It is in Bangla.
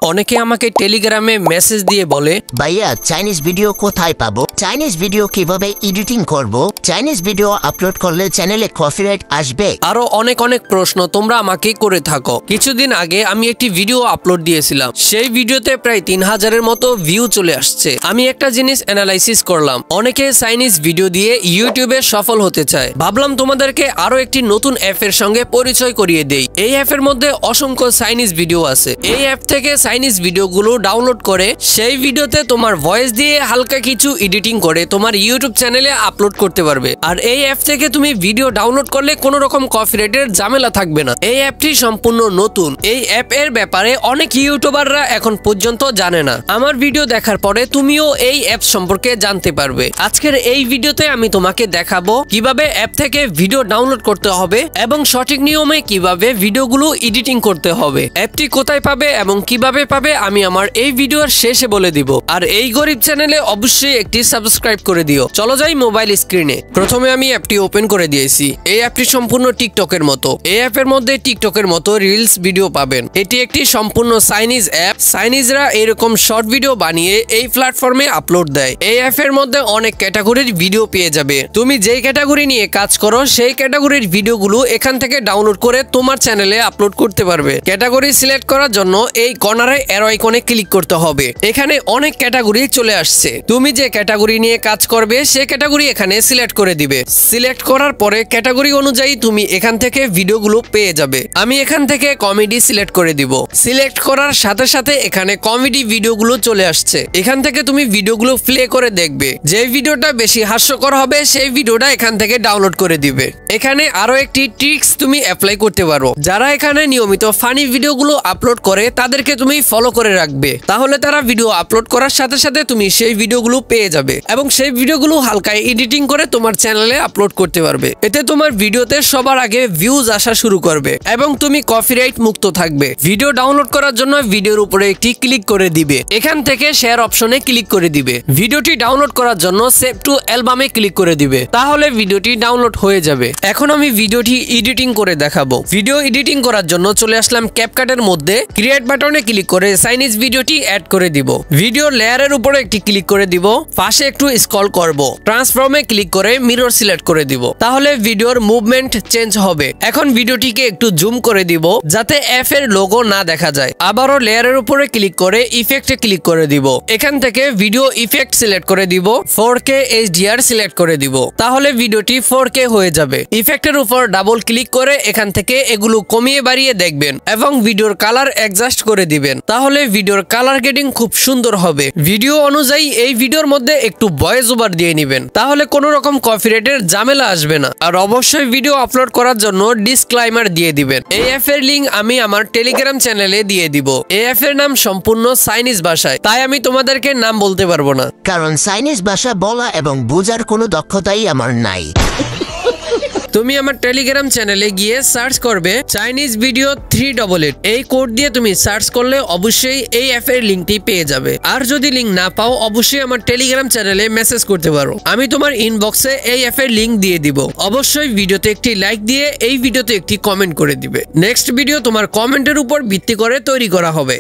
অনেকে আমাকে টেলিগ্রামে মেসেজ দিয়ে বলে, ভাইয়া চাইনিজ ভিডিও কোথায় পাবো, চাইনিজ ভিডিও কিভাবে এডিটিং করব, চাইনিজ ভিডিও আপলোড করলে চ্যানেলে কপিরাইট আসবে, আরো অনেক প্রশ্ন তোমরা আমাকে করে থাকো। কিছুদিন আগে আমি একটি ভিডিও আপলোড দিয়েছিলাম, সেই ভিডিওতে প্রায় 3000-এর মতো ভিউ চলে আসছে। আমি একটা জিনিস অ্যানালাইসিস করলাম, অনেকে চাইনিজ ভিডিও দিয়ে ইউটিউবে সফল হতে চায়। ভাবলাম তোমাদেরকে আরো একটি নতুন অ্যাপের সঙ্গে পরিচয় করিয়ে দেই। এই অ্যাপের মধ্যে অসংখ্য চাইনিজ ভিডিও আছে। এই অ্যাপ থেকে চাইনিজ ভিডিওগুলো ডাউনলোড করে সেই ভিডিওতে তোমার ভয়েস দিয়ে হালকা কিছু এডিটিং করে তোমার ইউটিউব চ্যানেলে আপলোড করতে পারবে। আর এই অ্যাপ থেকে তুমি ভিডিও ডাউনলোড করলে কোনো রকম কপিরাইটের ঝামেলা থাকবে না। এই অ্যাপটি সম্পূর্ণ নতুন। এই অ্যাপের ব্যাপারে অনেক ইউটিউবাররা এখন পর্যন্ত জানে না। আমার ভিডিও দেখার পরে তুমিও এই অ্যাপ সম্পর্কে জানতে পারবে। আজকের এই ভিডিওতে আমি তোমাকে দেখাবো কিভাবে অ্যাপ থেকে ভিডিও ডাউনলোড করতে হবে এবং সঠিক নিয়মে কিভাবে ভিডিওগুলো এডিটিং করতে হবে। অ্যাপটি কোথায় পাবে এবং কিভাবে পাবে আমি আমার এই ভিডিওর শেষে বলে দিব। আর এই গরিব চ্যানেলে অবশ্যই একটি সাবস্ক্রাইব করে দিও। চলো যাই মোবাইল স্ক্রিনে। প্রথমে আমি অ্যাপটি ওপেন করে দিয়েছি। এই অ্যাপটি সম্পূর্ণ টিকটকের মতো। এই অ্যাপের মধ্যে টিকটকের মতো রিলস ভিডিও পাবেন। এটি একটি সম্পূর্ণ চাইনিজ অ্যাপ। চাইনিজরা এরকম শর্ট ভিডিও বানিয়ে এই প্ল্যাটফর্মে আপলোড দেয়। এই অ্যাপের মধ্যে অনেক ক্যাটাগরির ভিডিও পেয়ে যাবে। তুমি যেই ক্যাটাগরি নিয়ে কাজ করো সেই ক্যাটাগরির ভিডিওগুলো এখান থেকে ডাউনলোড করে তোমার চ্যানেলে আপলোড করতে পারবে। ক্যাটাগরি সিলেক্ট করার জন্য এই কর্নারে অ্যারো আইকনে ক্লিক করতে হবে। এখানে অনেক ক্যাটাগরি চলে আসছে। তুমি যে ক্যাটাগরি নিয়ে কাজ করবে সেই ক্যাটাগরি এখানে সিলেক্ট করে দিবে। সিলেক্ট করার পরে ক্যাটাগরি অনুযায়ী তুমি এখান থেকে ভিডিওগুলো পেয়ে যাবে। আমি এখান থেকে কমেডি সিলেক্ট করে দিব। সিলেক্ট করার সাথে সাথে এখানে কমেডি ভিডিওগুলো চলে আসছে। এখান থেকে তুমি ভিডিওগুলো প্লে করে দেখবে। যে ভিডিওটা বেশি হাস্যকর হবে সেই ভিডিওটা এখান থেকে ডাউনলোড করে দিবে। এখানে আরো একটি ট্রিক্স তুমি অ্যাপ্লাই করতে পারো। যারা এখানে নিয়মিত ফানি ভিডিওগুলো আপলোড করে তাদেরকে তুমি ফলো করে রাখবে। তাহলে তারা ভিডিও আপলোড করার সাথে সাথে তুমি সেই ভিডিওগুলো পেয়ে যাবে এবং সেই ভিডিওগুলো হালকা এডিটিং করে তোমার চ্যানেলে আপলোড করতে পারবে। এতে তোমার ভিডিওতে সবার আগে ভিউজ আসা শুরু করবে এবং তুমি কপিরাইট মুক্ত থাকবে। ভিডিও ডাউনলোড করার জন্য ভিডিওর উপরে একটি ক্লিক করে দিবে। এখান থেকে শেয়ার অপশনে ক্লিক করে দিবে। ভিডিওটি ডাউনলোড করার জন্য সেভ টু অ্যালবামে ক্লিক করে দিবে। তাহলে ভিডিওটি ডাউনলোড হয়ে যাবে। এখন আমি ভিডিওটি এডিটিং করে দেখাবো। ভিডিও এডিটিং করার জন্য চলে আসলাম ক্যাপকাটের মধ্যে। ক্রিয়েট বাটনে ক্লিক করে চাইনিজ ভিডিওটি অ্যাড করে দিব। ভিডিও লেয়ারের উপরে একটি ক্লিক করে দিব। পাশে একটু স্ক্রল করব। ট্রান্সফর্মে ক্লিক করে মিরর সিলেক্ট করে দিব। তাহলে ভিডিওর মুভমেন্ট চেঞ্জ হবে। এখন ভিডিওটিকে একটু জুম করে দিব যাতে অ্যাপের লোগো না দেখা যায়। আবারও লেয়ারের উপরে ক্লিক করে ইফেক্টে ক্লিক করে দিব। এখান থেকে ভিডিও ইফেক্ট সিলেক্ট করে দিব। 4K HDR সিলেক্ট করে দিব। তাহলে ভিডিওটি 4K হয়ে যাবে। ইফেক্টের উপর ডাবল ক্লিক করে এখান থেকে এগুলো কমিয়ে বাড়িয়ে দেখবেন এবং ভিডিওর কালার অ্যাডজাস্ট করে দিবেন। তাহলে ভিডিওর কালার গ্রেডিং খুব সুন্দর হবে। ভিডিও অনুযায়ী এই ভিডিওর মধ্যে একটু ভয়েস ওভার দিয়ে নেবেন। তাহলে কোনো রকম কপিরাইটের ঝামেলা আসবে না। আর অবশ্যই ভিডিও আপলোড করার জন্য ডিসক্লাইমার দিয়ে দিবেন। এই অ্যাপের লিংক আমি আমার টেলিগ্রাম চ্যানেলে দিয়ে দিব। এই অ্যাপের নাম সম্পূর্ণ চাইনিজ ভাষায়, তাই আমি তোমাদেরকে নাম বলতে পারবো না, কারণ চাইনিজ ভাষা বলা এবং বোঝার কোনো দক্ষতাই আমার নাই। তুমি আমার টেলিগ্রাম চ্যানেলে গিয়ে সার্চ করবে চাইনিজ ভিডিও 388। এই কোড দিয়ে তুমি সার্চ করলে অবশ্যই এই অ্যাপের লিংকটি পেয়ে যাবে। আর যদি লিংক না পাও অবশ্যই আমার টেলিগ্রাম চ্যানেলে মেসেজ করতে পারো। আমি তোমার ইনবক্সে এই অ্যাপের লিংক দিয়ে দিব। অবশ্যই ভিডিওতে একটি লাইক দিয়ে এই ভিডিওতে একটি কমেন্ট করে দিবে। নেক্সট ভিডিও তোমার কমেন্টের উপর ভিত্তি করে তৈরি করা হবে।